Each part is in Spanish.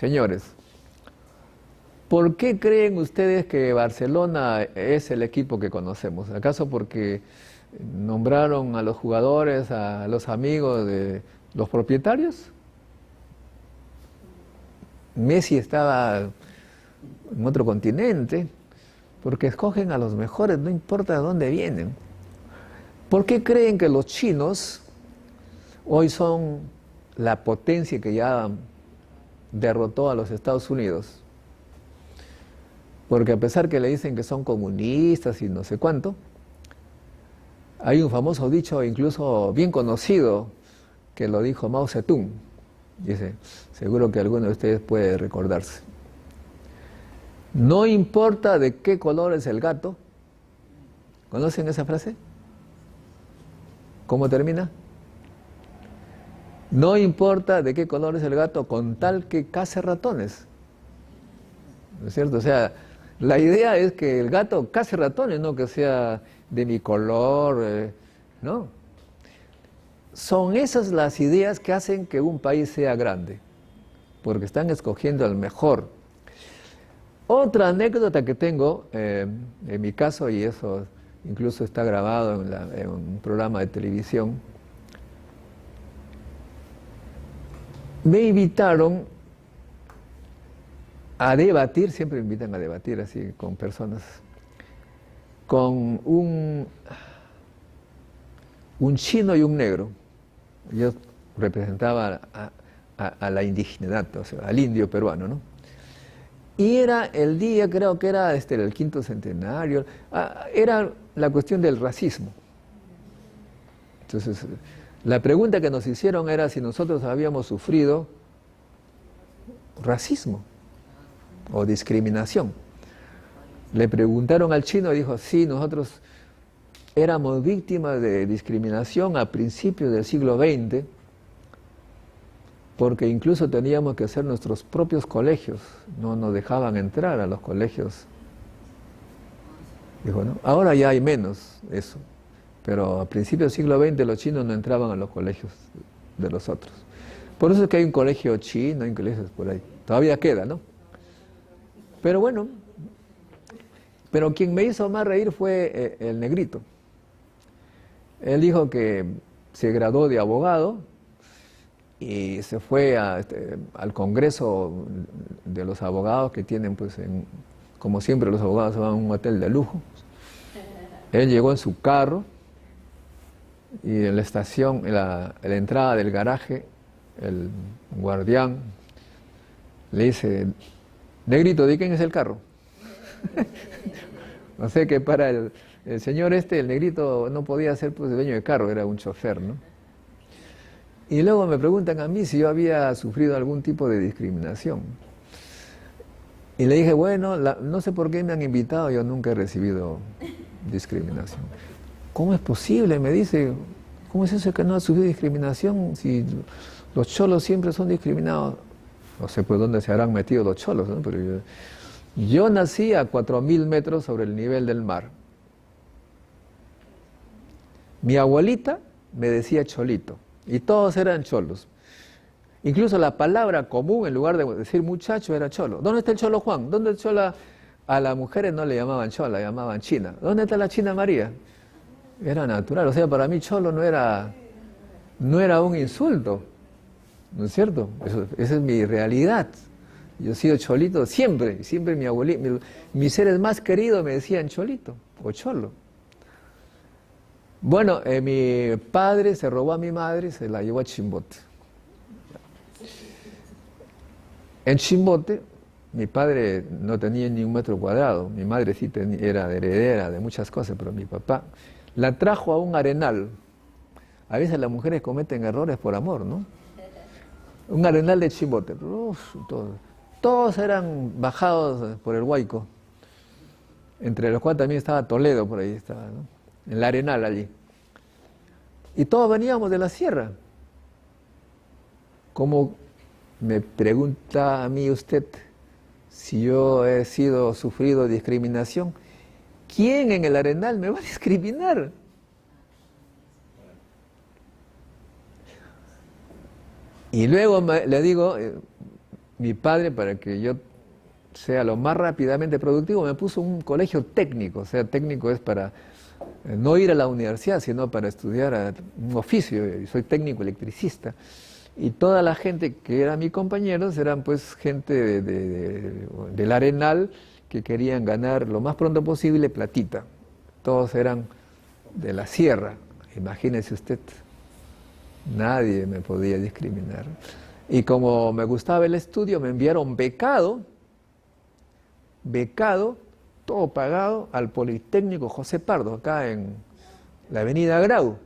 Señores, ¿por qué creen ustedes que Barcelona es el equipo que conocemos? ¿Acaso porque nombraron a los jugadores, a los amigos de los propietarios? Messi estaba en otro continente, porque escogen a los mejores, no importa de dónde vienen. ¿Por qué creen que los chinos hoy son la potencia que ya derrotó a los Estados Unidos? Porque a pesar que le dicen que son comunistas y no sé cuánto, hay un famoso dicho, incluso bien conocido, que lo dijo Mao Zedong. Dice, seguro que alguno de ustedes puede recordarse. No importa de qué color es el gato. ¿Conocen esa frase? ¿Cómo termina? No importa de qué color es el gato con tal que case ratones. ¿No es cierto? O sea, la idea es que el gato case ratones, no que sea de mi color, ¿no? Son esas las ideas que hacen que un país sea grande, porque están escogiendo al mejor. Otra anécdota que tengo, en mi caso, y eso incluso está grabado en un programa de televisión, me invitaron a debatir, siempre me invitan a debatir así con personas, con un chino y un negro. Yo representaba a la indigeneidad, o sea, al indio peruano, ¿no? Y era el día, creo que era el 5º centenario, era la cuestión del racismo. Entonces, la pregunta que nos hicieron era si nosotros habíamos sufrido racismo o discriminación. Le preguntaron al chino y dijo, sí, nosotros éramos víctimas de discriminación a principios del siglo XX, porque incluso teníamos que hacer nuestros propios colegios, no nos dejaban entrar a los colegios. Dijo, ¿no? Ahora ya hay menos eso, pero a principios del siglo XX los chinos no entraban a los colegios de los otros. Por eso es que hay un colegio chino, hay colegios por ahí, todavía queda, ¿no? Pero bueno, pero quien me hizo más reír fue el negrito. Él dijo que se graduó de abogado y se fue al Congreso de los abogados que tienen, pues, como siempre los abogados se van a un hotel de lujo. Él llegó en su carro y en la estación, en la entrada del garaje, el guardián le dice, negrito, ¿de quién es el carro? O sea que para el señor el negrito no podía ser, pues, dueño de carro, era un chofer, ¿no? Y luego me preguntan a mí si yo había sufrido algún tipo de discriminación. Y le dije, bueno, no sé por qué me han invitado, yo nunca he recibido discriminación. ¿Cómo es posible? Me dice, ¿cómo es eso que no ha sufrido discriminación si los cholos siempre son discriminados? No sé por dónde se habrán metido los cholos, ¿no? Pero yo nací a 4.000 metros sobre el nivel del mar. Mi abuelita me decía cholito, y todos eran cholos. Incluso la palabra común, en lugar de decir muchacho, era cholo. ¿Dónde está el cholo Juan? ¿Dónde el chola? A las mujeres no le llamaban chola, le llamaban china. ¿Dónde está la china María? Era natural, o sea, para mí cholo no era un insulto, ¿no es cierto? Esa es mi realidad. Yo he sido cholito siempre, siempre mi abuelita, mis seres más queridos me decían cholito o cholo. Bueno, mi padre se robó a mi madre y se la llevó a Chimbote. En Chimbote, mi padre no tenía ni 1 metro cuadrado, mi madre sí era heredera de muchas cosas, pero mi papá la trajo a un arenal. A veces las mujeres cometen errores por amor, ¿no? Un arenal de Chimbote. Todos eran bajados por el Huayco, entre los cuales también estaba Toledo, por ahí estaba, ¿no? En el arenal allí. Y todos veníamos de la sierra. Como me pregunta a mí usted si yo he sufrido discriminación, ¿quién en el arenal me va a discriminar? Y luego le digo, mi padre, para que yo sea lo más rápidamente productivo, me puso un colegio técnico. O sea, técnico es para no ir a la universidad, sino para estudiar un oficio. Yo soy técnico electricista. Y toda la gente que eran mis compañeros eran pues gente del Arenal que querían ganar lo más pronto posible platita. Todos eran de la sierra, imagínese usted. Nadie me podía discriminar. Y como me gustaba el estudio, me enviaron becado, todo pagado, al Politécnico José Pardo, acá en la avenida Grau,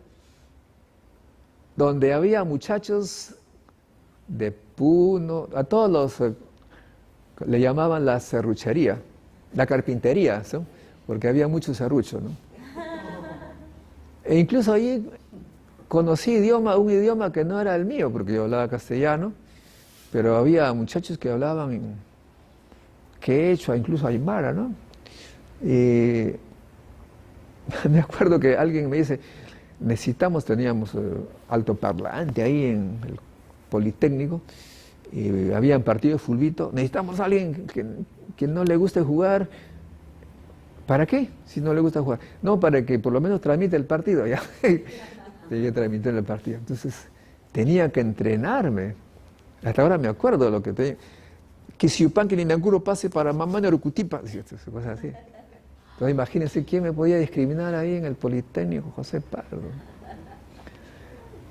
donde había muchachos de Puno, a todos los, le llamaban la serruchería, la carpintería, ¿no? Porque había mucho serrucho, ¿no? E incluso ahí conocí un idioma que no era el mío, porque yo hablaba castellano, pero había muchachos que hablaban quechua, incluso aymara, ¿no? Y me acuerdo que alguien me dice, teníamos altoparlante ahí en el Politécnico, y habían partido de fulbito, necesitamos a alguien que no le guste jugar. ¿Para qué? Si no le gusta jugar. No, para que por lo menos transmite el partido. Ya tenía que transmitir el partido. Entonces, tenía que entrenarme. Hasta ahora me acuerdo de lo que tenía. Que si Upan que Ninanguro pase para Mamá Norocutipa. Cosas así. Entonces, imagínense quién me podía discriminar ahí en el Politécnico José Pardo.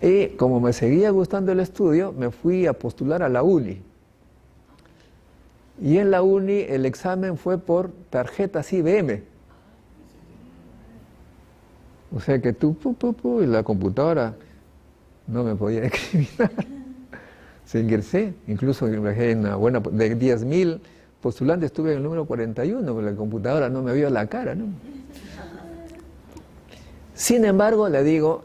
Y como me seguía gustando el estudio, me fui a postular a la UNI. Y en la UNI el examen fue por tarjetas IBM. O sea que y la computadora no me podía discriminar. Se ingresé, incluso en una buena, de 10.000 postulantes estuve en el número 41, porque la computadora no me vio la cara, ¿no? Sin embargo, le digo,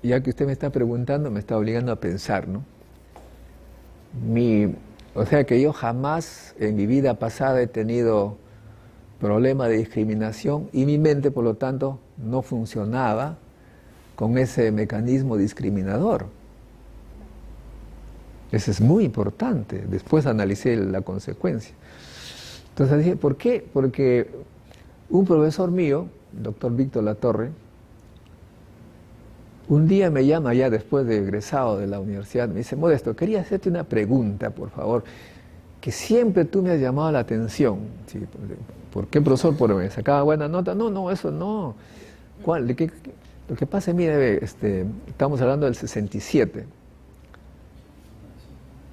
ya que usted me está preguntando, me está obligando a pensar, ¿no? O sea que yo jamás en mi vida pasada he tenido problema de discriminación y mi mente, por lo tanto, no funcionaba con ese mecanismo discriminador. Eso es muy importante. Después analicé la consecuencia. Entonces dije, ¿por qué? Porque un profesor mío, el doctor Víctor Latorre, un día me llama ya después de egresado de la universidad, me dice, Modesto, quería hacerte una pregunta, por favor, que siempre tú me has llamado la atención. Sí, ¿por qué, profesor? ¿Porque me sacaba buena nota? No, eso no. ¿Cuál? Lo que pasa, mire, estamos hablando del 67.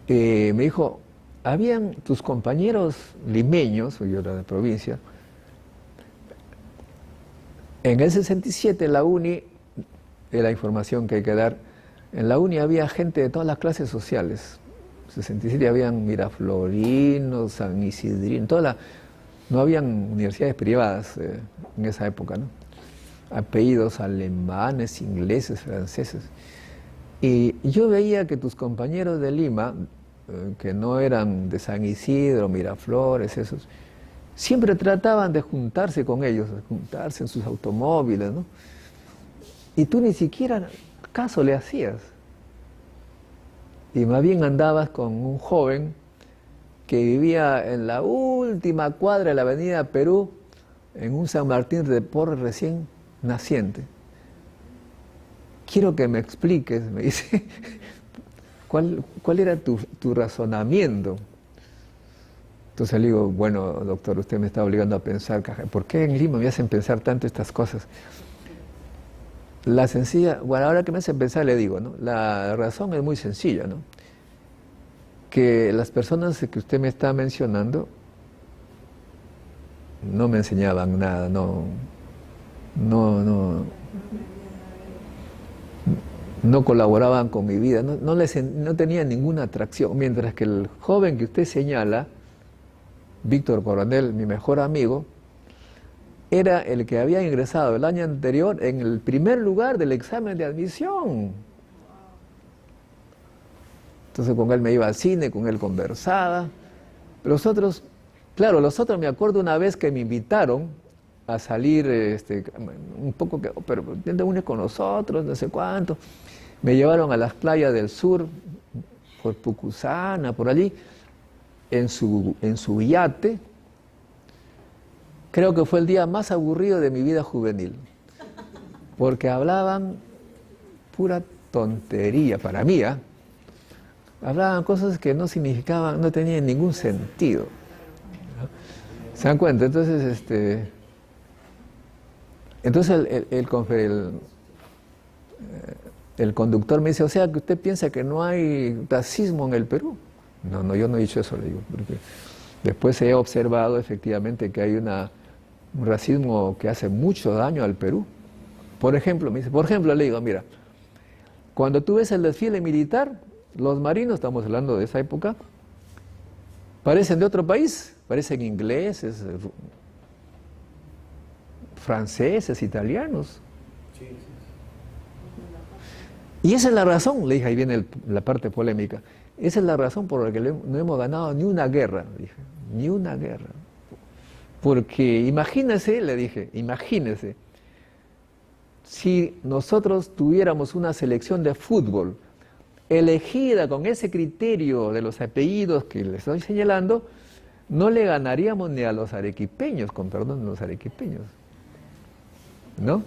Me dijo, habían tus compañeros limeños, yo era de provincia, en el 67 la UNI, de la información que hay que dar, en la UNI había gente de todas las clases sociales. En el 67 habían miraflorinos, san isidrinos, no habían universidades privadas en esa época, ¿no? Apellidos alemanes, ingleses, franceses. Y yo veía que tus compañeros de Lima, que no eran de San Isidro, Miraflores, esos, siempre trataban de juntarse con ellos, de juntarse en sus automóviles, ¿no? Y tú ni siquiera caso le hacías. Y más bien andabas con un joven que vivía en la última cuadra de la avenida Perú, en un San Martín de Porres recién naciente. Quiero que me expliques, me dice, ¿cuál era tu razonamiento? Entonces le digo, bueno, doctor, usted me está obligando a pensar, ¿por qué en Lima me hacen pensar tanto estas cosas? La sencilla, bueno, ahora que me hacen pensar le digo, ¿no? La razón es muy sencilla, ¿no? Que las personas que usted me está mencionando no me enseñaban nada, no colaboraban con mi vida, no tenían ninguna atracción, mientras que el joven que usted señala, Víctor Coronel, mi mejor amigo, era el que había ingresado el año anterior en el primer lugar del examen de admisión. Entonces con él me iba al cine, con él conversaba. Los otros me acuerdo una vez que me invitaron a salir un poco, pero te unes con nosotros, no sé cuánto. Me llevaron a las playas del sur, por Pucusana, por allí, en su yate. Creo que fue el día más aburrido de mi vida juvenil, porque hablaban pura tontería para mí, ¿eh? Hablaban cosas que no significaban, no tenían ningún sentido. ¿Se dan cuenta? Entonces, el conductor me dice, o sea, que usted piensa que no hay racismo en el Perú. No, no, yo no he dicho eso, le digo, porque después he observado efectivamente que hay un racismo que hace mucho daño al Perú. Por ejemplo, me dice, por ejemplo, le digo, mira, cuando tú ves el desfile militar, los marinos, estamos hablando de esa época, parecen de otro país, parecen ingleses, franceses, italianos. Sí, sí. Y esa es la razón, le dije, ahí viene la parte polémica, esa es la razón por la que no hemos ganado ni una guerra, dije, ni una guerra. Porque imagínese, le dije, imagínese, si nosotros tuviéramos una selección de fútbol elegida con ese criterio de los apellidos que les estoy señalando, no le ganaríamos ni a los arequipeños, con perdón, los arequipeños, ¿no?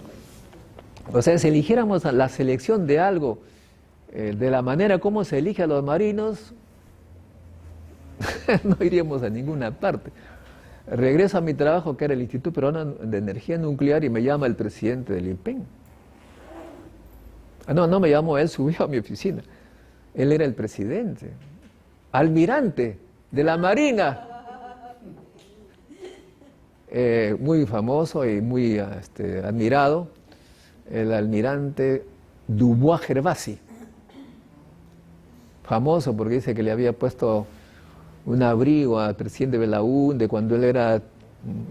O sea, si eligiéramos a la selección de algo de la manera como se elige a los marinos, no iríamos a ninguna parte. Regreso a mi trabajo, que era el Instituto Peruano de Energía Nuclear, y me llama el presidente del IPEN. No me llamó él, subió a mi oficina. Él era el presidente, almirante de la Marina. Muy famoso y muy admirado, el almirante Dubois Gervasi. Famoso porque dice que le había puesto un abrigo al presidente Belaúnde cuando él era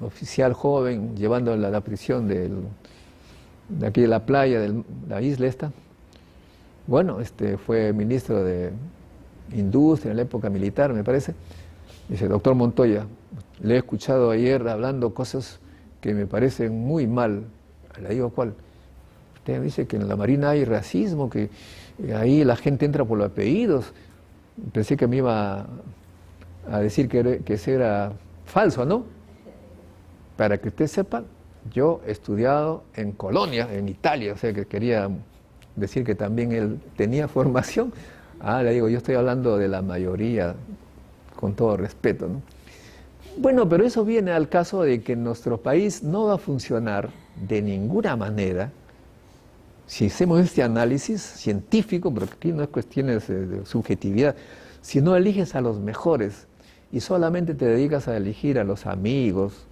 oficial joven, llevándolo a la prisión de aquí de la playa, de la isla esta. Bueno, fue ministro de Industria en la época militar, me parece. Dice, doctor Montoya, le he escuchado ayer hablando cosas que me parecen muy mal. Le digo, ¿cuál? Usted dice que en la Marina hay racismo, que ahí la gente entra por los apellidos. Pensé que me iba a decir que eso era falso, ¿no? Para que usted sepa, yo he estudiado en Colonia, en Italia, o sea que quería decir que también él tenía formación. Le digo, yo estoy hablando de la mayoría, con todo respeto, ¿no? Bueno, pero eso viene al caso de que nuestro país no va a funcionar de ninguna manera si hacemos este análisis científico, porque aquí no es cuestiones de subjetividad, si no eliges a los mejores y solamente te dedicas a elegir a los amigos,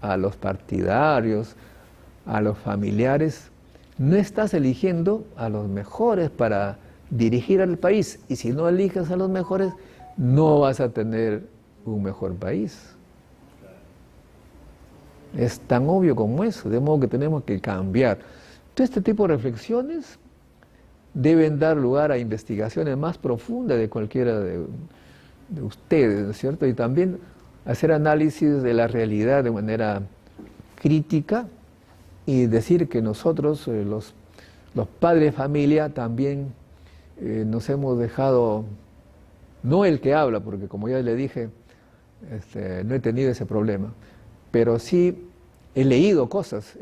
a los partidarios, a los familiares, no estás eligiendo a los mejores para dirigir al país, y si no eliges a los mejores, no vas a tener un mejor país. Es tan obvio como eso, de modo que tenemos que cambiar. Todo este tipo de reflexiones deben dar lugar a investigaciones más profundas de cualquiera de ustedes, ¿no es cierto? Y también hacer análisis de la realidad de manera crítica y decir que nosotros, los padres de familia, también nos hemos dejado, no el que habla, porque como ya le dije, no he tenido ese problema, pero sí he leído cosas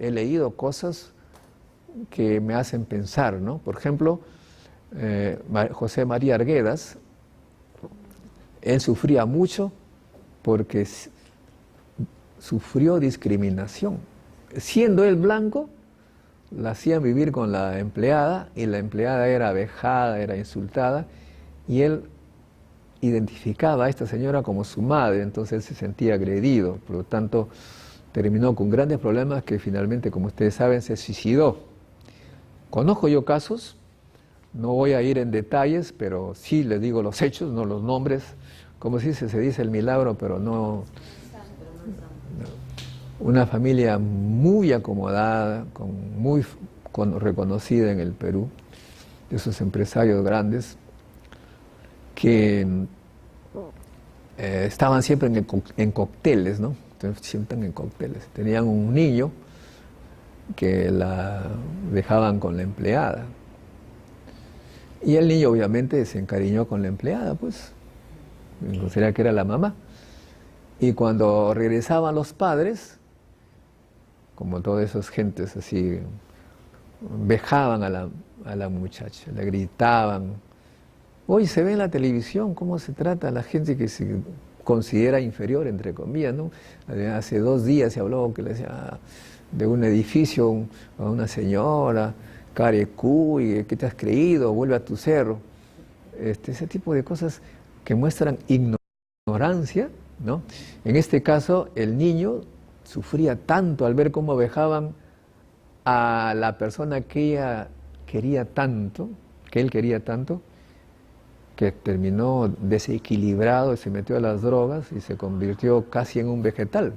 que me hacen pensar, ¿no? Por ejemplo, José María Arguedas, él sufría mucho porque sufrió discriminación. Siendo él blanco, la hacían vivir con la empleada, y la empleada era vejada, era insultada, y él identificaba a esta señora como su madre, entonces él se sentía agredido, por lo tanto terminó con grandes problemas que finalmente, como ustedes saben, se suicidó. Conozco yo casos, no voy a ir en detalles, pero sí les digo los hechos, no los nombres, como se dice el milagro, pero no. Una familia muy acomodada, muy reconocida en el Perú, de esos empresarios grandes, que estaban siempre en cócteles, ¿no? Siempre en cócteles. Tenían un niño que la dejaban con la empleada. Y el niño obviamente se encariñó con la empleada, pues, consideraba que era la mamá. Y cuando regresaban los padres, como todas esas gentes así, vejaban a la muchacha, le gritaban. Hoy se ve en la televisión cómo se trata a la gente que se considera inferior, entre comillas, ¿no? Hace 2 días se habló que le decía de un edificio a una señora, carecuy, ¿qué te has creído? Vuelve a tu cerro. Ese tipo de cosas que muestran ignorancia, ¿no? En este caso, el niño sufría tanto al ver cómo vejaban a la persona que ella quería tanto, que él quería tanto, que terminó desequilibrado y se metió a las drogas y se convirtió casi en un vegetal.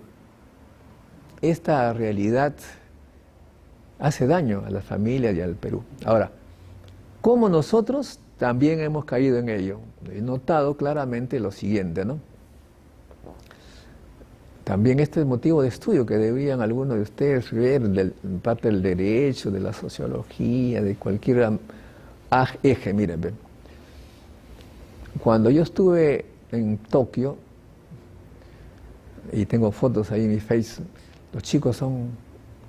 Esta realidad hace daño a las familias y al Perú. Ahora, ¿cómo nosotros también hemos caído en ello? He notado claramente lo siguiente, ¿no? También este es motivo de estudio que deberían algunos de ustedes ver, parte del derecho, de la sociología, de cualquier eje. Miren, ven. Cuando yo estuve en Tokio, y tengo fotos ahí en mi Facebook, los chicos son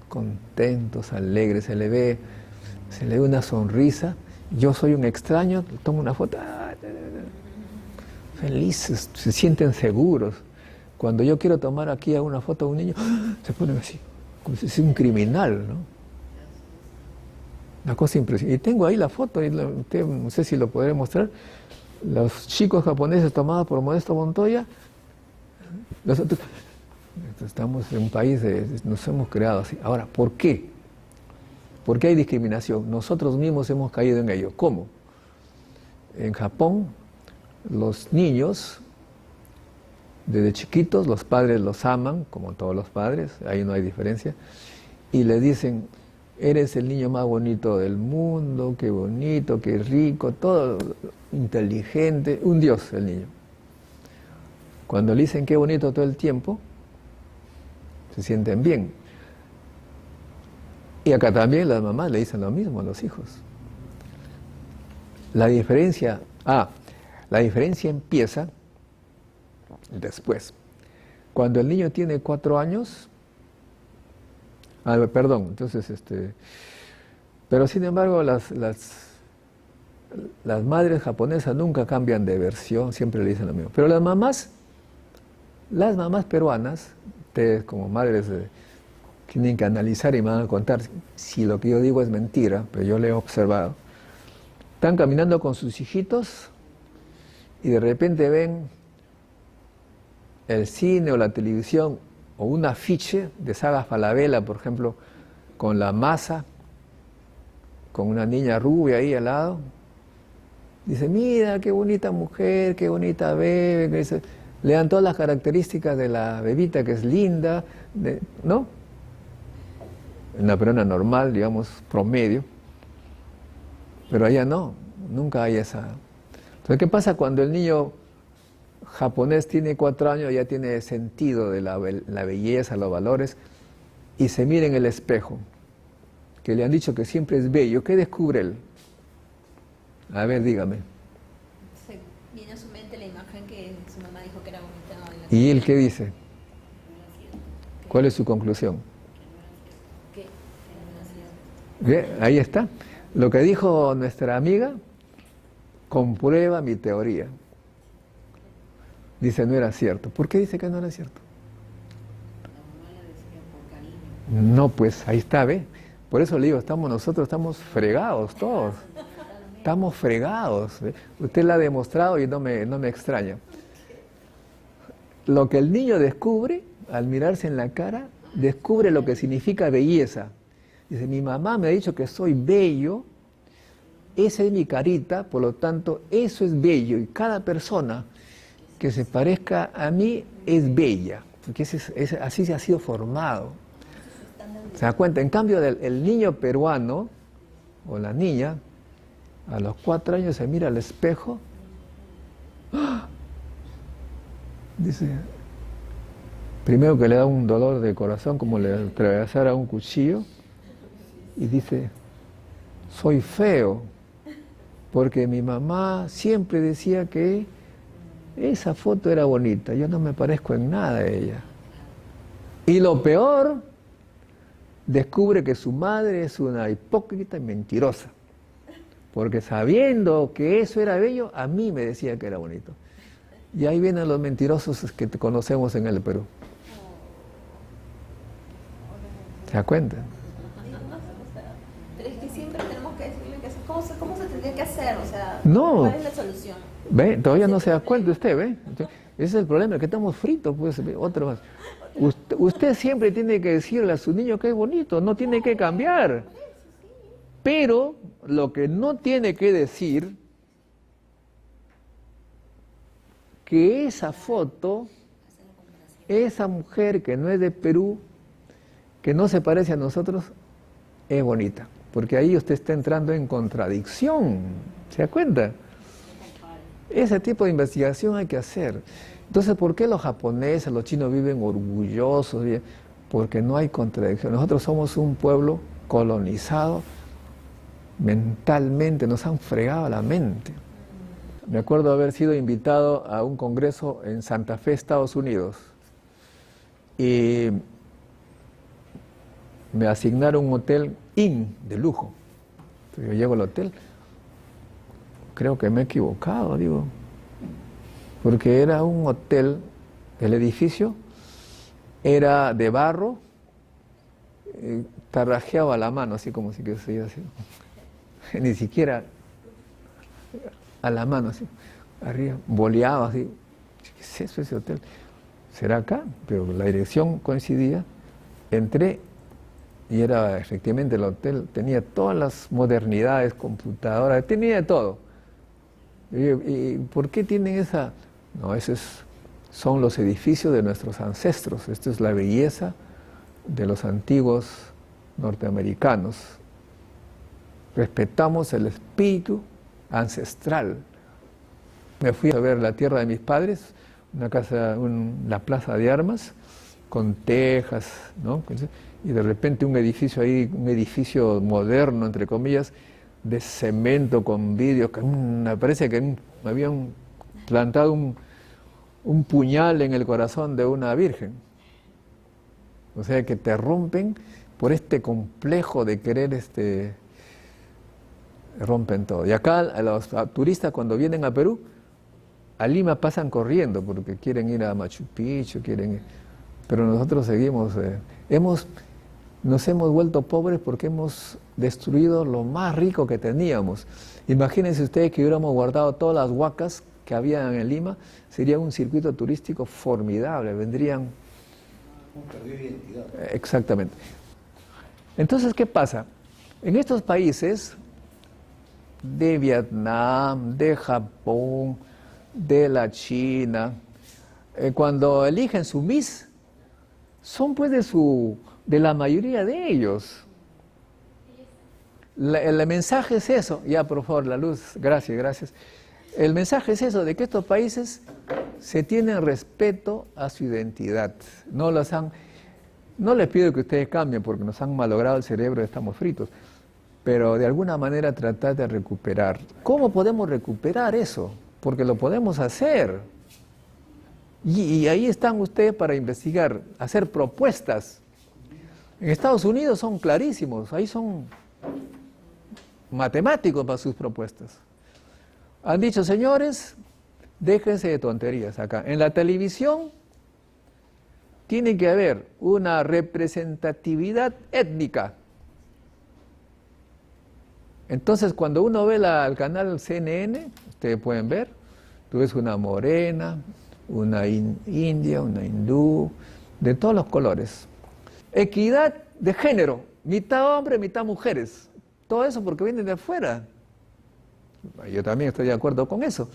contentos, alegres, se le ve una sonrisa. Yo soy un extraño, tomo una foto, felices, se sienten seguros. Cuando yo quiero tomar aquí una foto de un niño, se ponen así, como si es un criminal, ¿no? Una cosa impresionante. Y tengo ahí la foto, no sé si lo podré mostrar. Los chicos japoneses tomados por Modesto Montoya. Nosotros estamos en un país, nos hemos creado así. Ahora, ¿por qué? ¿Por qué hay discriminación? Nosotros mismos hemos caído en ello. ¿Cómo? En Japón, los niños, desde chiquitos, los padres los aman, como todos los padres, ahí no hay diferencia, y le dicen, eres el niño más bonito del mundo, qué bonito, qué rico, todo inteligente, un dios el niño. Cuando le dicen qué bonito todo el tiempo, se sienten bien. Y acá también las mamás le dicen lo mismo a los hijos. La diferencia empieza después. Cuando el niño tiene 4 años, entonces, pero sin embargo las madres japonesas nunca cambian de versión, siempre le dicen lo mismo. Pero las mamás peruanas, ustedes como madres tienen que analizar y me van a contar si lo que yo digo es mentira, pero yo lo he observado. Están caminando con sus hijitos y de repente ven el cine o la televisión o un afiche de Saga Falabella, por ejemplo, con la masa, con una niña rubia ahí al lado. Dice, mira, qué bonita mujer, qué bonita bebé. Le dan todas las características de la bebita, que es linda, ¿no? Una peruana normal, digamos, promedio. Pero allá no, nunca hay esa. Entonces, ¿qué pasa cuando el niño japonés tiene 4 años, ya tiene sentido de la belleza, los valores, y se mira en el espejo, que le han dicho que siempre es bello? ¿Qué descubre él? A ver, dígame. Se viene a su mente la imagen que su mamá dijo que era bonita. ¿Y él qué dice? ¿Cuál es su conclusión? ¿Ve? Ahí está. Lo que dijo nuestra amiga comprueba mi teoría. Dice, no era cierto. ¿Por qué dice que no era cierto? No, pues ahí está, ¿ve? Por eso le digo, nosotros estamos fregados todos. Estamos fregados. ¿Ve? Usted lo ha demostrado y no me extraña. Lo que el niño descubre, al mirarse en la cara, descubre lo que significa belleza. Dice, mi mamá me ha dicho que soy bello, esa es mi carita, por lo tanto, eso es bello. Y cada persona que se parezca a mí es bella, porque así se ha sido formado. ¿Se da cuenta? En cambio, el niño peruano, o la niña, a los 4 años se mira al espejo, ¡ah! Dice, primero que le da un dolor de corazón, como le atravesara un cuchillo, y dice, soy feo. porque mi mamá siempre decía que esa foto era bonita, yo no me parezco en nada a ella. Y lo peor, descubre que su madre es una hipócrita y mentirosa, porque sabiendo que eso era bello, a mí me decía que era bonito. Y ahí vienen los mentirosos que conocemos en el Perú. ¿Se da cuenta? Pero es que siempre tenemos que decirle que cómo se tendría que hacer, o sea, No. ¿cuál es la solución? ¿Ve? Todavía no se da cuenta usted, ¿ve? Ese es el problema, que estamos fritos, pues, otro más. Usted siempre tiene que decirle a su niño que es bonito, no tiene que cambiar. Pero lo que no tiene que decir, que esa foto, esa mujer que no es de Perú, que no se parece a nosotros, es bonita. Porque ahí usted está entrando en contradicción, ¿se da cuenta? Ese tipo de investigación hay que hacer. Entonces, ¿por qué los japoneses, los chinos viven orgullosos? Porque no hay contradicción. Nosotros somos un pueblo colonizado mentalmente, nos han fregado la mente. Me acuerdo haber sido invitado a un congreso en Santa Fe, Estados Unidos, y me asignaron un hotel Inn de lujo. Entonces yo llego al hotel, creo que me he equivocado, digo, porque era un hotel, el edificio era de barro, tarrajeado a la mano, así como si que se así. Ni siquiera a la mano, así, arriba, boleado, así. ¿Qué es eso, ese hotel? ¿Será acá? Pero la dirección coincidía. Entré y era efectivamente el hotel, tenía todas las modernidades, computadoras, tenía de todo. ¿Y por qué tienen esa? No, son los edificios de nuestros ancestros. Esta es la belleza de los antiguos norteamericanos. Respetamos el espíritu ancestral. Me fui a ver la tierra de mis padres, una casa, la plaza de armas, con tejas, ¿no? Y de repente un edificio ahí, un edificio moderno, entre comillas, de cemento con vidrio, me parece que me habían plantado un puñal en el corazón de una virgen. O sea que te rompen por este complejo de querer, rompen todo. Y acá a los turistas cuando vienen a Perú, a Lima pasan corriendo porque quieren ir a Machu Picchu, pero nosotros seguimos, nos hemos vuelto pobres porque hemos destruido lo más rico que teníamos. Imagínense ustedes que hubiéramos guardado todas las huacas que había en Lima, sería un circuito turístico formidable, vendrían... Perdió identidad. Exactamente. Entonces, ¿qué pasa? En estos países de Vietnam, de Japón, de la China, cuando eligen su Miss, son pues de la mayoría de ellos. El mensaje es eso, ya por favor, la luz, gracias. El mensaje es eso, de que estos países se tienen respeto a su identidad. No les pido que ustedes cambien porque nos han malogrado el cerebro y estamos fritos, pero de alguna manera tratar de recuperar. ¿Cómo podemos recuperar eso? Porque lo podemos hacer. Y ahí están ustedes para investigar, hacer propuestas. En Estados Unidos son clarísimos, ahí son matemáticos para sus propuestas. Han dicho, señores, déjense de tonterías acá. En la televisión tiene que haber una representatividad étnica. Entonces, cuando uno ve el canal CNN, ustedes pueden ver, tú ves una morena, una india, una hindú, de todos los colores. Equidad de género, mitad hombre, mitad mujeres. Todo eso porque vienen de afuera. Yo también estoy de acuerdo con eso.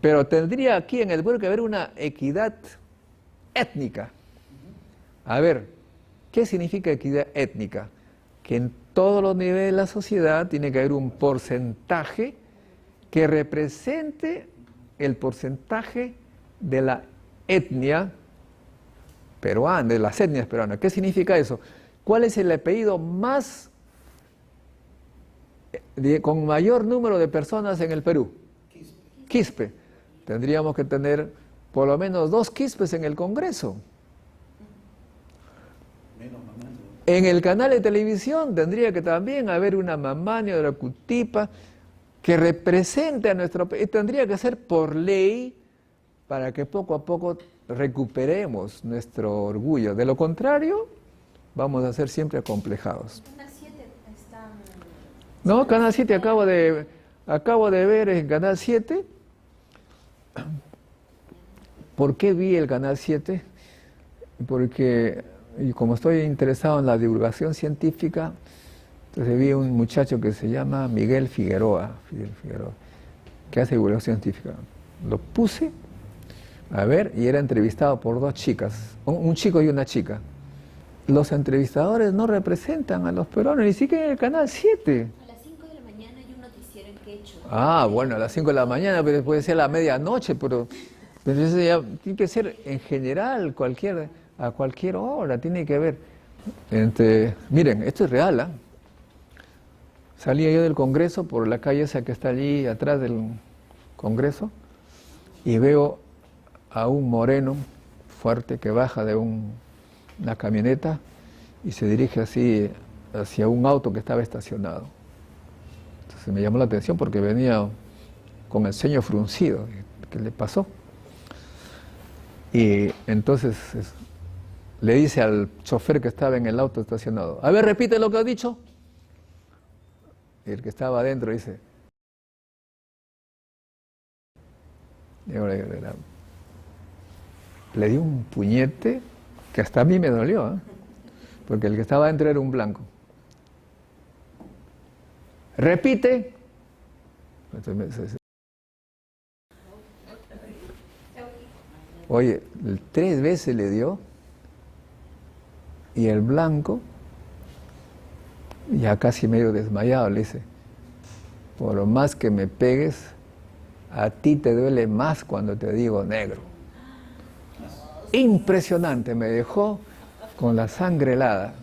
Pero tendría aquí en el Perú que haber una equidad étnica. A ver, ¿qué significa equidad étnica? Que en todos los niveles de la sociedad tiene que haber un porcentaje que represente el porcentaje de la etnia peruana, de las etnias peruanas. ¿Qué significa eso? ¿Cuál es el apellido más con mayor número de personas en el Perú. Quispe. Tendríamos que tener por lo menos 2 quispes en el Congreso. En el canal de televisión tendría que también haber una Mamani o Cutipa que represente a nuestro país. Tendría que ser por ley para que poco a poco recuperemos nuestro orgullo. De lo contrario, vamos a ser siempre acomplejados. Canal 7 está... No, Canal 7 acabo de ver en Canal 7. ¿Por qué vi el Canal 7? Porque como estoy interesado en la divulgación científica, entonces vi un muchacho que se llama Miguel Figueroa, que hace divulgación científica. Lo puse a ver y era entrevistado por 2 chicas, un chico y una chica. Los entrevistadores no representan a los peruanos, ni siquiera en el Canal 7. A las 5 de la mañana hay un noticiero en quechua. Ah, bueno, a las 5 de la mañana, pero puede ser a la medianoche, pero entonces ya tiene que ser en general, a cualquier hora, tiene que haber. Miren, esto es real, ¿ah? Salía yo del Congreso por la calle esa que está allí atrás del Congreso y veo a un moreno fuerte que baja de una camioneta y se dirige así hacia un auto que estaba estacionado. Entonces me llamó la atención porque venía con el ceño fruncido. ¿Qué le pasó? Y entonces le dice al chofer que estaba en el auto estacionado: a ver, repite lo que has dicho. Y el que estaba adentro dice: le di un puñete que hasta a mí me dolió, ¿eh? Porque el que estaba adentro era un blanco. Repite. Entonces, oye, 3 veces le dio y el blanco, ya casi medio desmayado, le dice: por más que me pegues, a ti te duele más cuando te digo negro. Impresionante, me dejó con la sangre helada.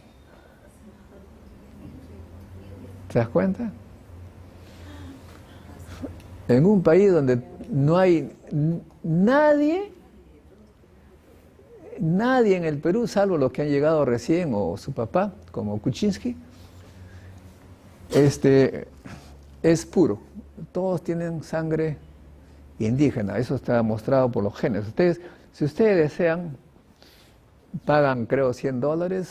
¿Te das cuenta? En un país donde no hay nadie en el Perú, salvo los que han llegado recién o su papá, como Kuczynski, es puro. Todos tienen sangre indígena, eso está mostrado por los genes. Si ustedes desean, pagan creo $100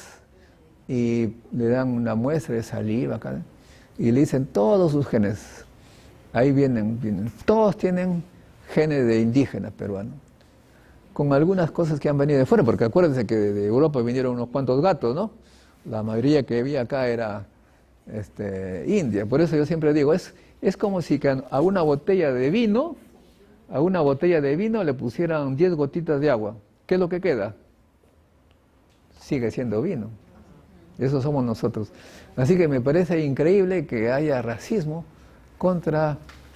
y le dan una muestra de saliva acá, y le dicen todos sus genes. Ahí vienen. Todos tienen genes de indígena peruano, con algunas cosas que han venido de fuera, porque acuérdense que de Europa vinieron unos cuantos gatos, ¿no? La mayoría que había acá era India. Por eso yo siempre digo, es como si a una botella de vino le pusieran 10 gotitas de agua. ¿Qué es lo que queda? Sigue siendo vino. Eso somos nosotros. Así que me parece increíble que haya racismo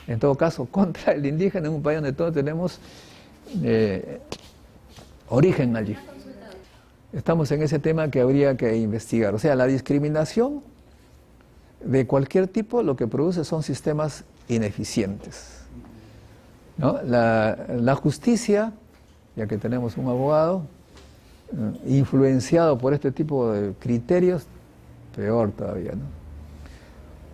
en todo caso, contra el indígena en un país donde todos tenemos origen allí. Estamos en ese tema que habría que investigar. O sea, la discriminación de cualquier tipo lo que produce son sistemas ineficientes, ¿no? La justicia, ya que tenemos un abogado influenciado por este tipo de criterios, peor todavía, ¿no?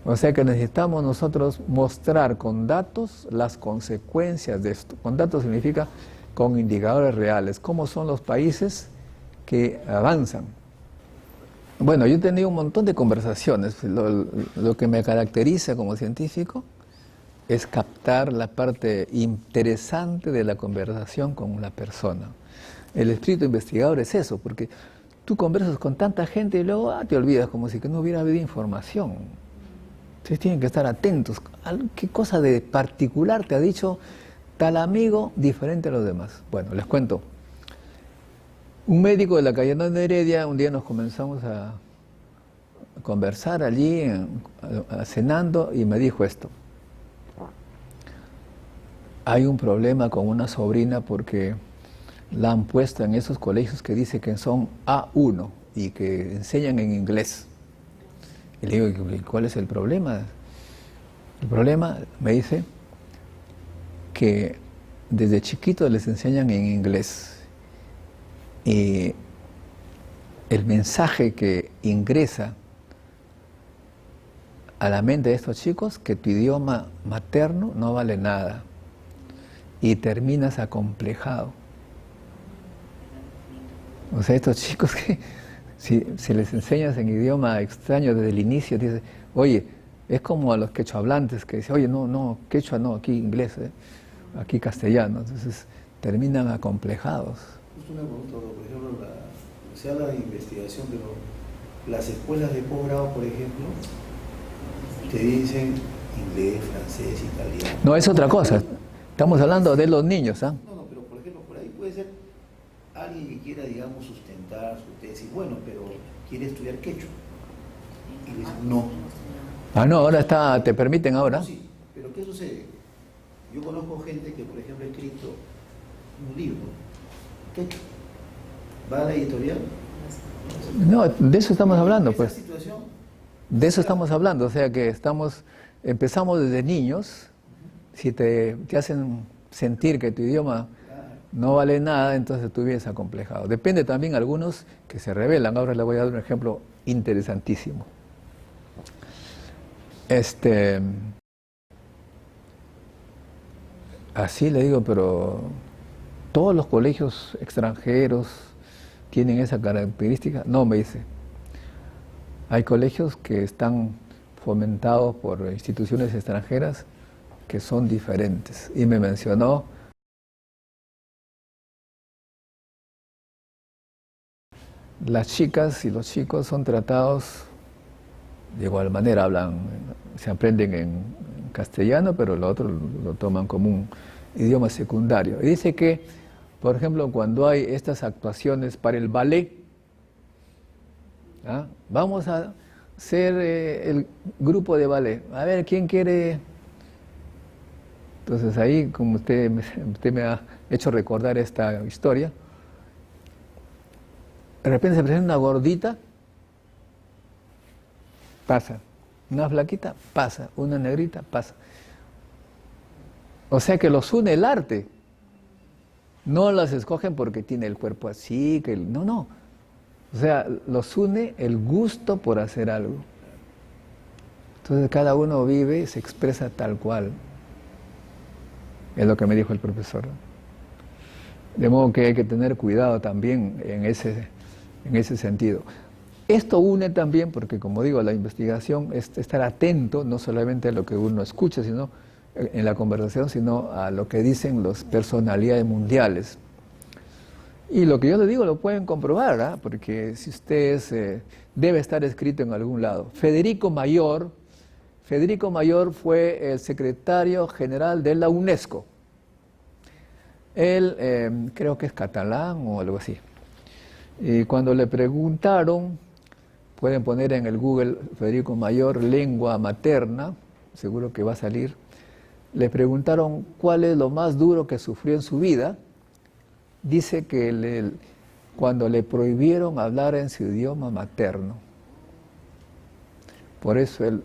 O sea que necesitamos nosotros mostrar con datos las consecuencias de esto. Con datos significa con indicadores reales, cómo son los países que avanzan. Bueno, yo he tenido un montón de conversaciones. Lo que me caracteriza como científico es captar la parte interesante de la conversación con una persona. El espíritu investigador es eso, porque tú conversas con tanta gente y luego te olvidas, como si que no hubiera habido información. Ustedes tienen que estar atentos. ¿Qué cosa de particular te ha dicho tal amigo diferente a los demás? Bueno, les cuento. Un médico de la Cayetano de Heredia, un día nos comenzamos a conversar allí, cenando, y me dijo esto: hay un problema con una sobrina porque la han puesto en esos colegios que dice que son A1 y que enseñan en inglés. Y le digo: ¿cuál es el problema? El problema, me dice, que desde chiquitos les enseñan en inglés. Y el mensaje que ingresa a la mente de estos chicos, que tu idioma materno no vale nada. Y terminas acomplejado. O sea, estos chicos que si les enseñas en idioma extraño desde el inicio, dices, oye, es como a los quechohablantes que dicen, oye, no, quechua no, aquí inglés, aquí castellano. Entonces terminan acomplejados. Justo una pregunta, por ejemplo, se habla de investigación, pero las escuelas de posgrado, por ejemplo, te dicen inglés, francés, italiano. No, es otra cosa. Estamos hablando de los niños, ¿ah? No, pero por ejemplo, por ahí puede ser alguien que quiera, digamos, sustentar su tesis, bueno, pero quiere estudiar quechua. Y le dicen, no. Ah, no, ahora te permiten ahora. No, sí, pero ¿qué sucede? Yo conozco gente que, por ejemplo, ha escrito un libro, quechua. ¿Va a la editorial? No, de eso estamos hablando, pues. Esa situación, De eso estamos hablando, o sea que empezamos desde niños, si te hacen sentir que tu idioma no vale nada, entonces tú vienes acomplejado. Depende también algunos que se rebelan. Ahora les voy a dar un ejemplo interesantísimo. Así le digo, pero todos los colegios extranjeros tienen esa característica. No, me dice. Hay colegios que están fomentados por instituciones extranjeras que son diferentes. Y me mencionó las chicas y los chicos son tratados de igual manera, se aprenden en castellano, pero lo otro lo toman como un idioma secundario. Y dice que, por ejemplo, cuando hay estas actuaciones para el ballet, ¿ah? Vamos a ser el grupo de ballet. A ver, ¿quién quiere? Entonces ahí, como usted me ha hecho recordar esta historia, de repente se presenta una gordita, pasa. Una flaquita, pasa. Una negrita, pasa. O sea que los une el arte. No las escogen porque tiene el cuerpo así, no. O sea, los une el gusto por hacer algo. Entonces cada uno vive y se expresa tal cual. Es lo que me dijo el profesor. De modo que hay que tener cuidado también en ese sentido. Esto une también, porque como digo, la investigación es estar atento no solamente a lo que uno escucha, sino en la conversación, sino a lo que dicen las personalidades mundiales. Y lo que yo les digo lo pueden comprobar, ¿eh? Porque si ustedes debe estar escrito en algún lado. Federico Mayor fue el secretario general de la UNESCO. Él creo que es catalán o algo así. Y cuando le preguntaron, pueden poner en el Google Federico Mayor, lengua materna, seguro que va a salir. Le preguntaron cuál es lo más duro que sufrió en su vida. Dice que cuando le prohibieron hablar en su idioma materno. Por eso él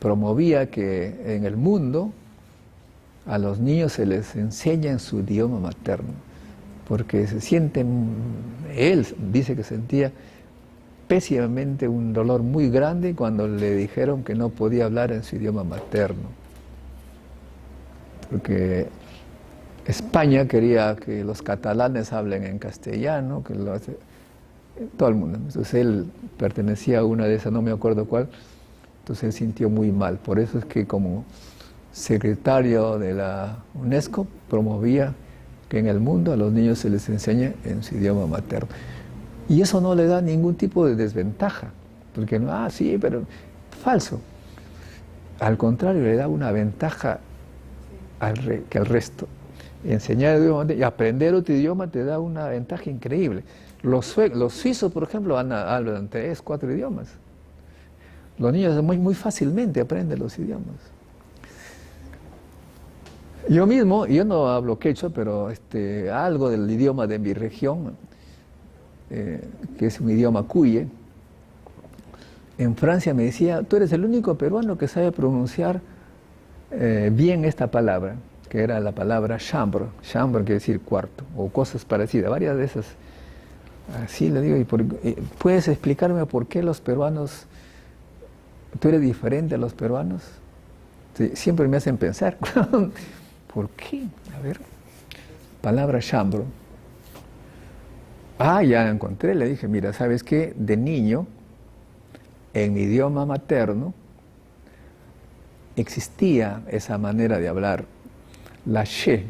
promovía que en el mundo a los niños se les enseña en su idioma materno, porque él dice que sentía pésimamente un dolor muy grande cuando le dijeron que no podía hablar en su idioma materno, porque España quería que los catalanes hablen en castellano, todo el mundo. Entonces él pertenecía a una de esas, no me acuerdo cuál, entonces él sintió muy mal. Por eso es que como secretario de la UNESCO promovía que en el mundo a los niños se les enseñe en su idioma materno. Y eso no le da ningún tipo de desventaja, porque sí, pero falso. Al contrario, le da una ventaja que al resto. Enseñar el idioma y aprender otro idioma te da una ventaja increíble. Los suizos, por ejemplo, hablan 3, 4 idiomas. Los niños muy fácilmente aprenden los idiomas. Yo mismo, yo no hablo quechua, pero algo del idioma de mi región, que es un idioma cuye, en Francia me decía, tú eres el único peruano que sabe pronunciar bien esta palabra, que era la palabra chambre. Chambre quiere decir cuarto, o cosas parecidas, varias de esas. Así le digo, ¿puedes explicarme por qué los peruanos, tú eres diferente a los peruanos? Sí, siempre me hacen pensar, ¿por qué? A ver, palabra chambre. Ah, ya encontré, le dije, mira, ¿sabes qué? De niño, en mi idioma materno, existía esa manera de hablar, la she,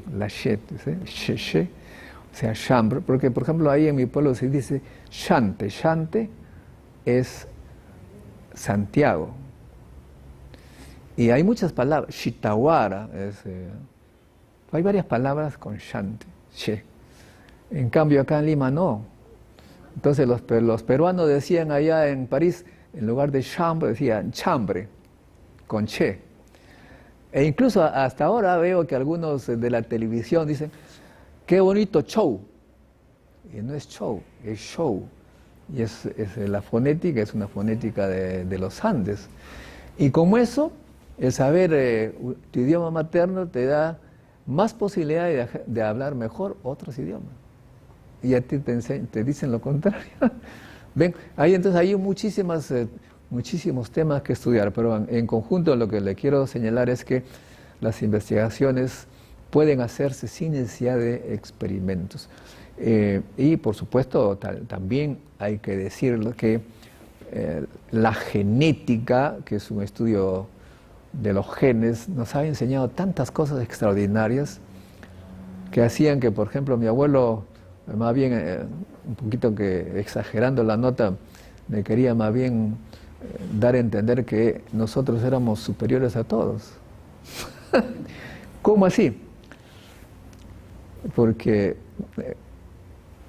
¿sí? She, o sea, chambre, porque por ejemplo ahí en mi pueblo se dice Chante, Chante es Santiago. Y hay muchas palabras, Chitawara, hay varias palabras con Chante, Che. En cambio acá en Lima no. Entonces los peruanos decían allá en París, en lugar de chambre, decían chambre, con che. E incluso hasta ahora veo que algunos de la televisión dicen, qué bonito show. Y no es show, es show. Y es la fonética, es una fonética de los Andes. Y como eso, el saber tu idioma materno te da más posibilidad de hablar mejor otros idiomas. Y a ti te dicen lo contrario. Ven, entonces hay muchísimos temas que estudiar, pero en conjunto lo que le quiero señalar es que las investigaciones pueden hacerse sin necesidad de experimentos. Y por supuesto también hay que decirlo que la genética, que es un estudio de los genes, nos ha enseñado tantas cosas extraordinarias que hacían que, por ejemplo, mi abuelo, más bien, un poquito que exagerando la nota, me quería más bien dar a entender que nosotros éramos superiores a todos. ¿Cómo así? Porque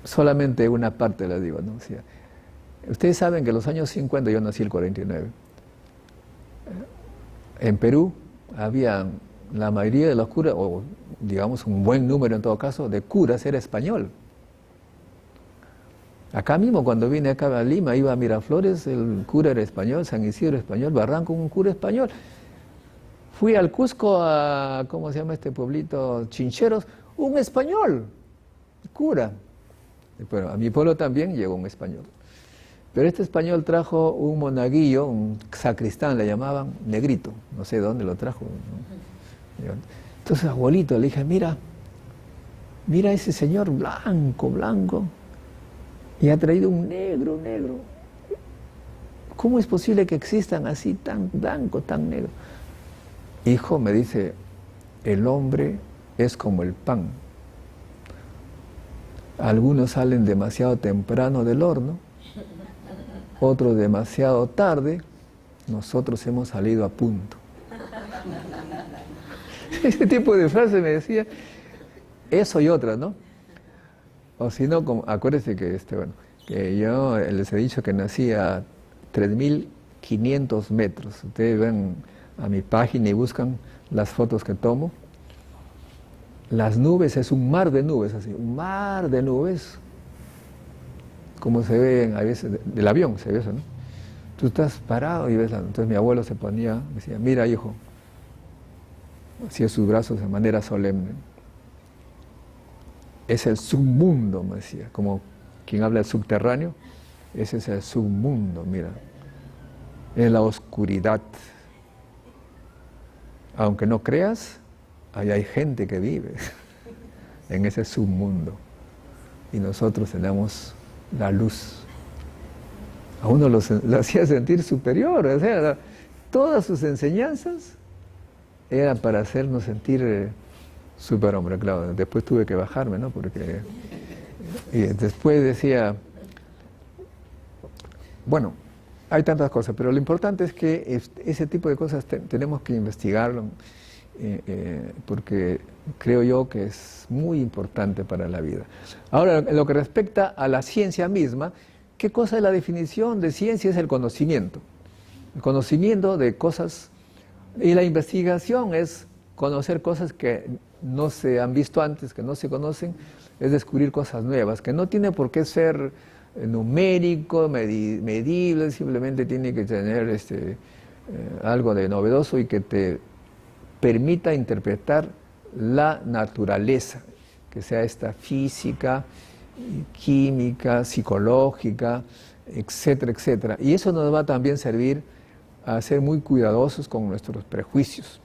solamente una parte les digo, ¿no? O sea, ustedes saben que en los años 50, yo nací el 49, en Perú había la mayoría de los curas, o digamos un buen número en todo caso, de curas era español. Acá mismo, cuando vine acá a Lima, iba a Miraflores, el cura era español, San Isidro español, Barranco un cura español. Fui al Cusco a, ¿cómo se llama este pueblito? Chincheros, un español, cura. Pero a mi pueblo también llegó un español. Pero este español trajo un monaguillo, un sacristán le llamaban, negrito, no sé dónde lo trajo, ¿no? Entonces, abuelito, le dije, mira ese señor blanco, y ha traído un negro. ¿Cómo es posible que existan así tan blanco, tan negro? Hijo, me dice, el hombre es como el pan. Algunos salen demasiado temprano del horno, otros demasiado tarde, nosotros hemos salido a punto. Ese tipo de frase me decía, eso y otras, ¿no? O si no, acuérdense que, que yo les he dicho que nací a 3.500 metros. Ustedes ven a mi página y buscan las fotos que tomo. Las nubes es un mar de nubes, así, un mar de nubes, como se ve a veces del avión, se ve eso, ¿no? Tú estás parado y ves entonces mi abuelo se ponía, decía, mira hijo, hacía sus brazos de manera solemne. Es el submundo, me decía, como quien habla del subterráneo, ese es el submundo, mira. Es la oscuridad. Aunque no creas, ahí hay gente que vive en ese submundo. Y nosotros tenemos la luz. A uno lo hacía sentir superior, o sea, todas sus enseñanzas eran para hacernos sentir superhombre, claro. Después tuve que bajarme, ¿no? Porque y después decía, bueno, hay tantas cosas, pero lo importante es que ese tipo de cosas tenemos que investigarlo, porque creo yo que es muy importante para la vida. Ahora, en lo que respecta a la ciencia misma, ¿qué cosa es la definición de ciencia? Es el conocimiento de cosas, y la investigación es conocer cosas que no se han visto antes, que no se conocen, es descubrir cosas nuevas, que no tiene por qué ser numérico, medible, simplemente tiene que tener algo de novedoso y que te permita interpretar la naturaleza, que sea esta física, química, psicológica, etcétera, etcétera. Y eso nos va a también servir a ser muy cuidadosos con nuestros prejuicios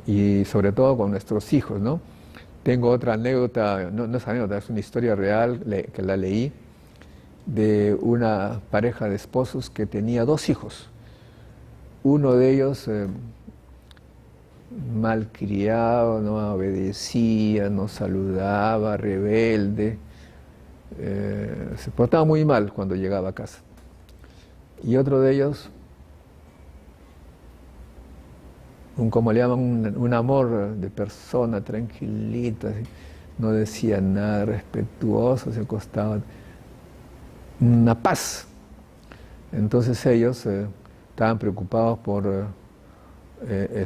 y sobre todo con nuestros hijos, ¿no? Tengo otra anécdota, no es anécdota, es una historia real que la leí, de una pareja de esposos que tenía 2 hijos. Uno de ellos malcriado, no obedecía, no saludaba, rebelde, se portaba muy mal cuando llegaba a casa. Y otro de ellos, como le llaman, un amor de persona, tranquilita, así, no decía nada, respetuoso, se acostaba, una paz. Entonces ellos estaban preocupados por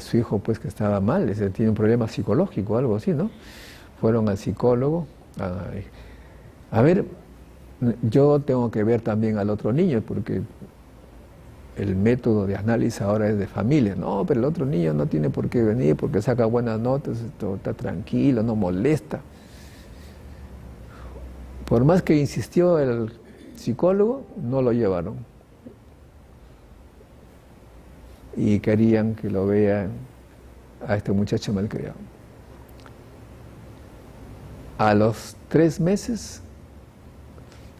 su hijo, pues, que estaba mal, tiene un problema psicológico, algo así, ¿no? Fueron al psicólogo. A ver, yo tengo que ver también al otro niño, porque el método de análisis ahora es de familia. No, pero el otro niño no tiene por qué venir porque saca buenas notas, está tranquilo, no molesta. Por más que insistió el psicólogo, no lo llevaron. Y querían que lo vean a este muchacho malcriado. A los 3 meses,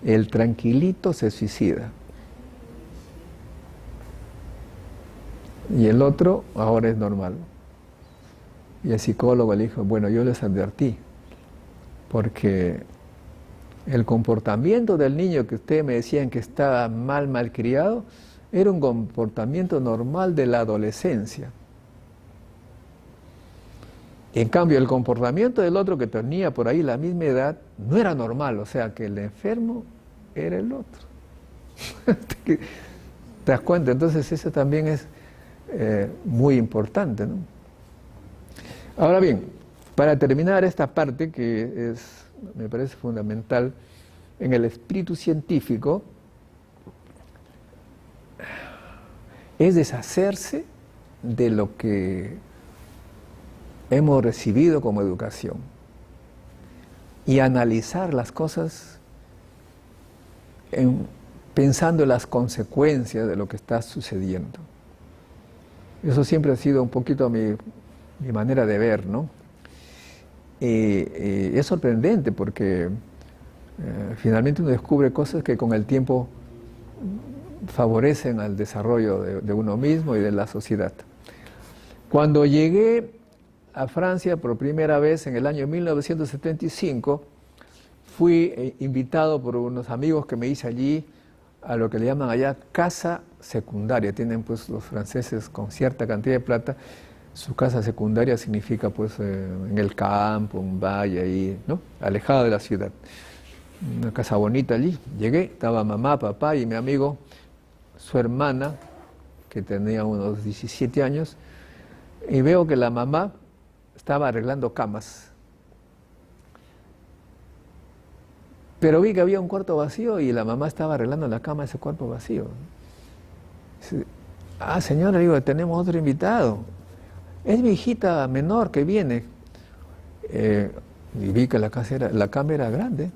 el tranquilito se suicida. Y el otro ahora es normal. Y el psicólogo le dijo, bueno, yo les advertí, porque el comportamiento del niño que ustedes me decían que estaba malcriado, era un comportamiento normal de la adolescencia. En cambio, el comportamiento del otro que tenía por ahí la misma edad, no era normal, o sea que el enfermo era el otro. ¿Te das cuenta? Entonces eso también es muy importante, ¿no? Ahora bien, para terminar esta parte que me parece fundamental, en el espíritu científico es deshacerse de lo que hemos recibido como educación y analizar las cosas pensando en las consecuencias de lo que está sucediendo. Eso siempre ha sido un poquito mi manera de ver, ¿no? Es sorprendente porque finalmente uno descubre cosas que con el tiempo favorecen al desarrollo de uno mismo y de la sociedad. Cuando llegué a Francia por primera vez en el año 1975, fui invitado por unos amigos que me hice allí a lo que le llaman allá casa secundaria. Tienen pues los franceses con cierta cantidad de plata, su casa secundaria significa pues en el campo, un valle ahí, ¿no? Alejado de la ciudad. Una casa bonita allí. Llegué, estaba mamá, papá y mi amigo, su hermana, que tenía unos 17 años, y veo que la mamá estaba arreglando camas. Pero vi que había un cuarto vacío y la mamá estaba arreglando la cama de ese cuarto vacío. Ah, señora, digo, tenemos otro invitado. Es mi hijita menor que viene. Y vi que la cama era grande.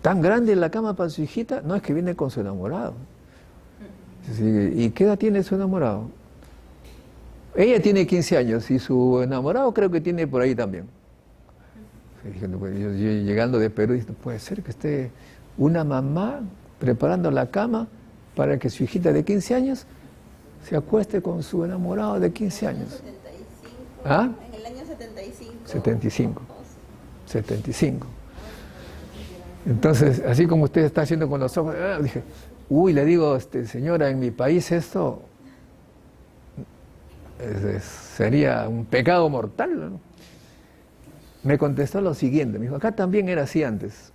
¿Tan grande la cama para su hijita? No, es que viene con su enamorado. ¿Y qué edad tiene su enamorado? Ella tiene 15 años y su enamorado creo que tiene por ahí también. Dije, pues, yo llegando de Perú, dije, no puede ser que esté una mamá preparando la cama para que su hijita de 15 años se acueste con su enamorado de 15 años. 75. ¿Ah? En el año 75. 75. Entonces, así como usted está haciendo con los ojos, dije, uy, le digo, señora, en mi país esto sería un pecado mortal, ¿no? Me contestó lo siguiente, me dijo, acá también era así antes.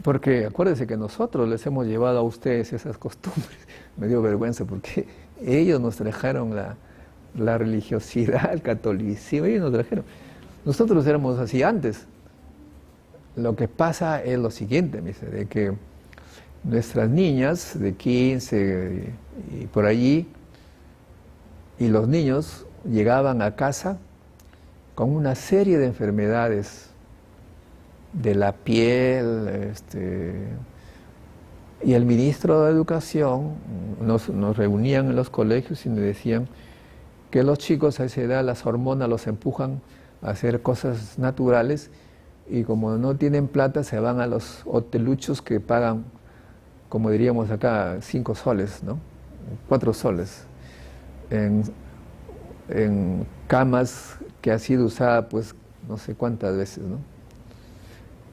Porque acuérdense que nosotros les hemos llevado a ustedes esas costumbres. Me dio vergüenza porque ellos nos trajeron la religiosidad, el catolicismo, ellos nos trajeron. Nosotros éramos así antes. lo que pasa es lo siguiente, me dice, de que nuestras niñas de 15 y por allí, y los niños llegaban a casa con una serie de enfermedades de la piel, y el ministro de Educación nos reunían en los colegios y nos decían que los chicos a esa edad las hormonas los empujan a hacer cosas naturales y como no tienen plata se van a los hoteluchos que pagan, como diríamos acá, 5 soles, ¿no? 4 soles, en camas que ha sido usada pues no sé cuántas veces, ¿no?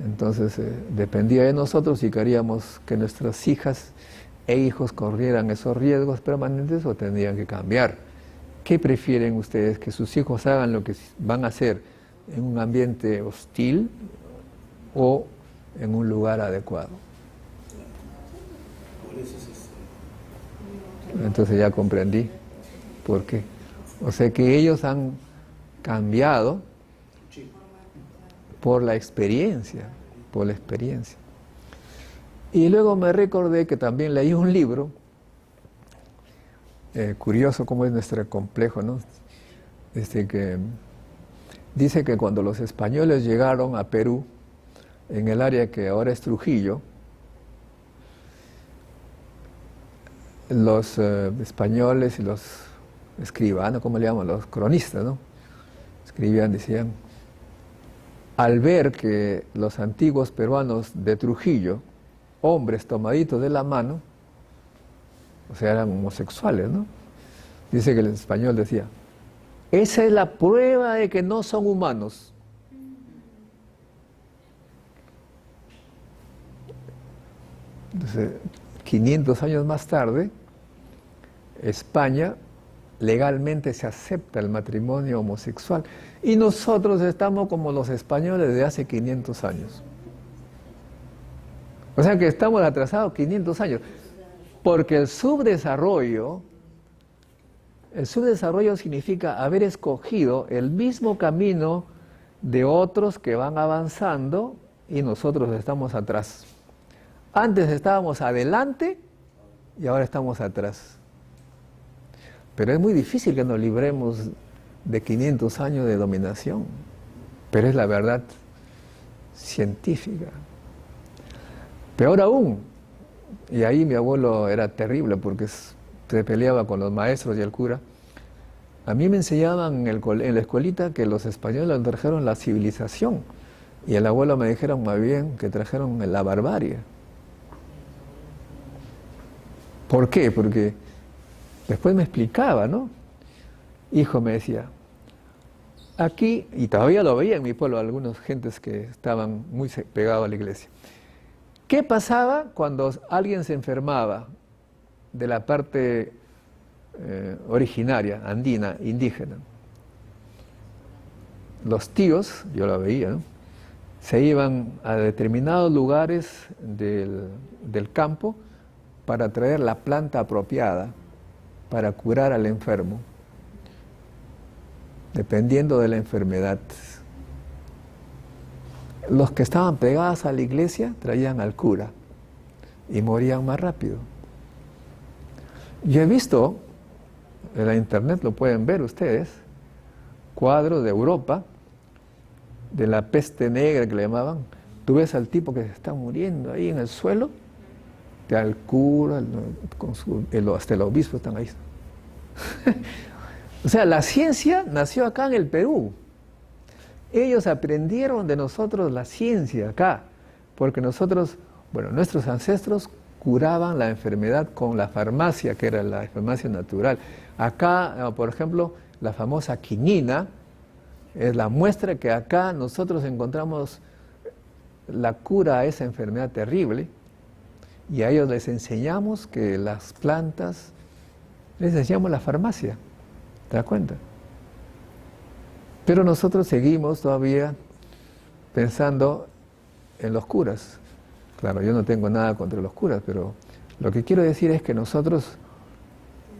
Entonces dependía de nosotros si queríamos que nuestras hijas e hijos corrieran esos riesgos permanentes o tendrían que cambiar. ¿Qué prefieren ustedes? ¿Que sus hijos hagan lo que van a hacer en un ambiente hostil o en un lugar adecuado? Entonces ya comprendí por qué. O sea que ellos han cambiado por la experiencia, Y luego me recordé que también leí un libro, curioso cómo es nuestro complejo, ¿no? Que dice que cuando los españoles llegaron a Perú, en el área que ahora es Trujillo, los españoles y los escribanos, ¿cómo le llaman? Los cronistas, ¿no? Escribían, decían, al ver que los antiguos peruanos de Trujillo, hombres tomaditos de la mano, o sea, eran homosexuales, ¿no? Dice que el español decía, esa es la prueba de que no son humanos. Entonces, 500 años más tarde, España legalmente se acepta el matrimonio homosexual y nosotros estamos como los españoles de hace 500 años. O sea que estamos atrasados 500 años, porque el subdesarrollo significa haber escogido el mismo camino de otros que van avanzando y nosotros estamos atrás. Antes estábamos adelante y ahora estamos atrás. Pero es muy difícil que nos libremos de 500 años de dominación. Pero es la verdad científica. Peor aún, y ahí mi abuelo era terrible porque se peleaba con los maestros y el cura. A mí me enseñaban en la escuelita que los españoles trajeron la civilización y el abuelo me dijeron más bien que trajeron la barbarie. ¿Por qué? Porque después me explicaba, ¿no? Hijo, me decía, aquí, y todavía lo veía en mi pueblo, algunas gentes que estaban muy pegados a la iglesia. ¿Qué pasaba cuando alguien se enfermaba de la parte originaria, andina, indígena? Los tíos, yo lo veía, ¿no? Se iban a determinados lugares del campo para traer la planta apropiada para curar al enfermo, dependiendo de la enfermedad. Los que estaban pegados a la iglesia traían al cura y morían más rápido. Yo he visto, en la internet lo pueden ver ustedes, cuadros de Europa, de la peste negra que le llamaban. Tú ves al tipo que se está muriendo ahí en el suelo, al cura, hasta el obispo están ahí. O sea, la ciencia nació acá en el Perú. Ellos aprendieron de nosotros la ciencia acá, porque nosotros, bueno, nuestros ancestros curaban la enfermedad con la farmacia, que era la farmacia natural. Acá, por ejemplo, la famosa quinina es la muestra que acá nosotros encontramos la cura a esa enfermedad terrible. Y a ellos les enseñamos que las plantas, les enseñamos la farmacia, ¿te das cuenta? Pero nosotros seguimos todavía pensando en los curas. Claro, yo no tengo nada contra los curas, pero lo que quiero decir es que nosotros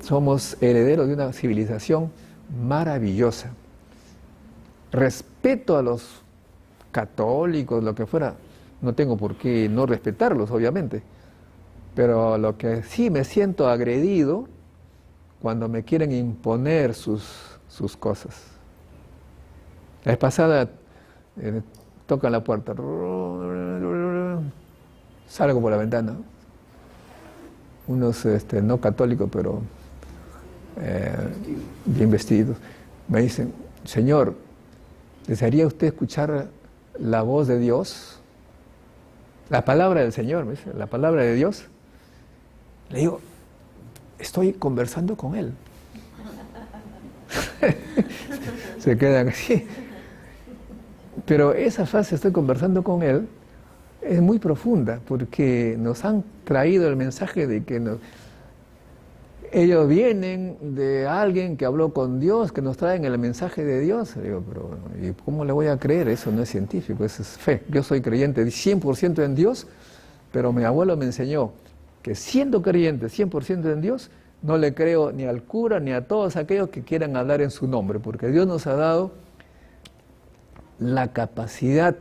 somos herederos de una civilización maravillosa. Respeto a los católicos, lo que fuera, no tengo por qué no respetarlos, obviamente. Pero lo que sí me siento agredido cuando me quieren imponer sus cosas. La vez pasada tocan la puerta, salgo por la ventana, unos no católicos, pero bien vestidos, me dicen: Señor, ¿desearía usted escuchar la voz de Dios? La palabra del Señor, me dice, la palabra de Dios. Le digo: estoy conversando con Él. Se quedan así. Pero esa frase, estoy conversando con Él, es muy profunda, porque nos han traído el mensaje de que ellos vienen de alguien que habló con Dios, que nos traen el mensaje de Dios. Le digo: pero ¿y cómo le voy a creer? Eso no es científico, eso es fe. Yo soy creyente 100% en Dios, pero mi abuelo me enseñó que siendo creyente 100% en Dios, no le creo ni al cura ni a todos aquellos que quieran hablar en su nombre, porque Dios nos ha dado la capacidad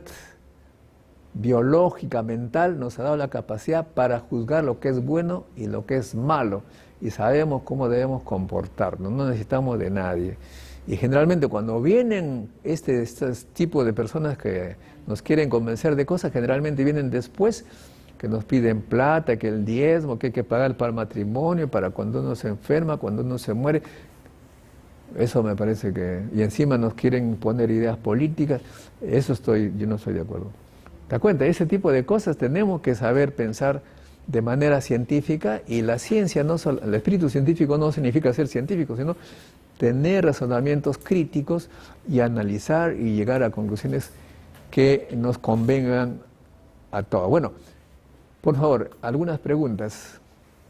biológica, mental, nos ha dado la capacidad para juzgar lo que es bueno y lo que es malo, y sabemos cómo debemos comportarnos, no necesitamos de nadie. Y generalmente cuando vienen este tipo de personas que nos quieren convencer de cosas, generalmente vienen después, que nos piden plata, que el diezmo, que hay que pagar para el matrimonio, para cuando uno se enferma, cuando uno se muere. Eso me parece que... Y encima nos quieren poner ideas políticas. Yo no estoy de acuerdo. ¿Te das cuenta? Ese tipo de cosas tenemos que saber pensar de manera científica, y la ciencia, el espíritu científico no significa ser científico, sino tener razonamientos críticos y analizar y llegar a conclusiones que nos convengan a todos. Bueno, por favor, algunas preguntas.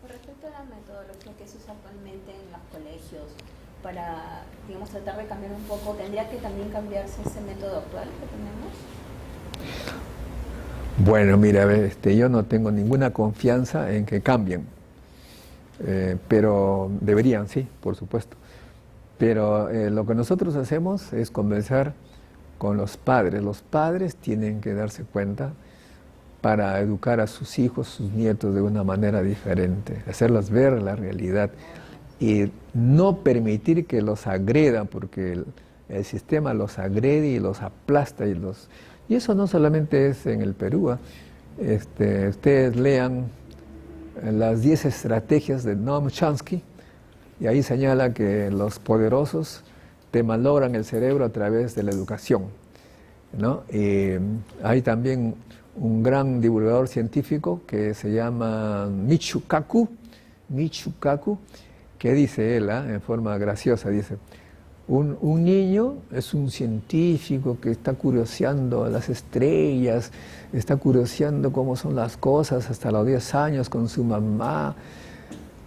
Con respecto a la metodología que se usa actualmente en los colegios para, digamos, tratar de cambiar un poco, ¿tendría que también cambiarse ese método actual que tenemos? Bueno, mira, yo no tengo ninguna confianza en que cambien, pero deberían, sí, por supuesto. Pero lo que nosotros hacemos es conversar con los padres. Los padres tienen que darse cuenta para educar a sus hijos, sus nietos de una manera diferente, hacerlos ver la realidad y no permitir que los agredan, porque el sistema los agrede y los aplasta y eso no solamente es en el Perú. Ustedes lean las 10 estrategias de Noam Chomsky, y ahí señala que los poderosos te malogran el cerebro a través de la educación, ¿no? Y hay también un gran divulgador científico que se llama Michio Kaku, que dice él, en forma graciosa, dice: un niño es un científico que está curioseando las estrellas, está curioseando cómo son las cosas hasta los 10 años con su mamá,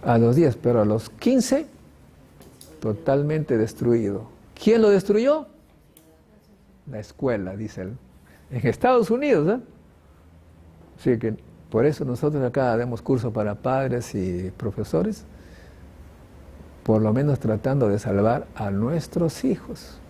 a los 10, pero a los 15, totalmente destruido. ¿Quién lo destruyó? La escuela, dice él. En Estados Unidos, Así que por eso nosotros acá damos cursos para padres y profesores, por lo menos tratando de salvar a nuestros hijos.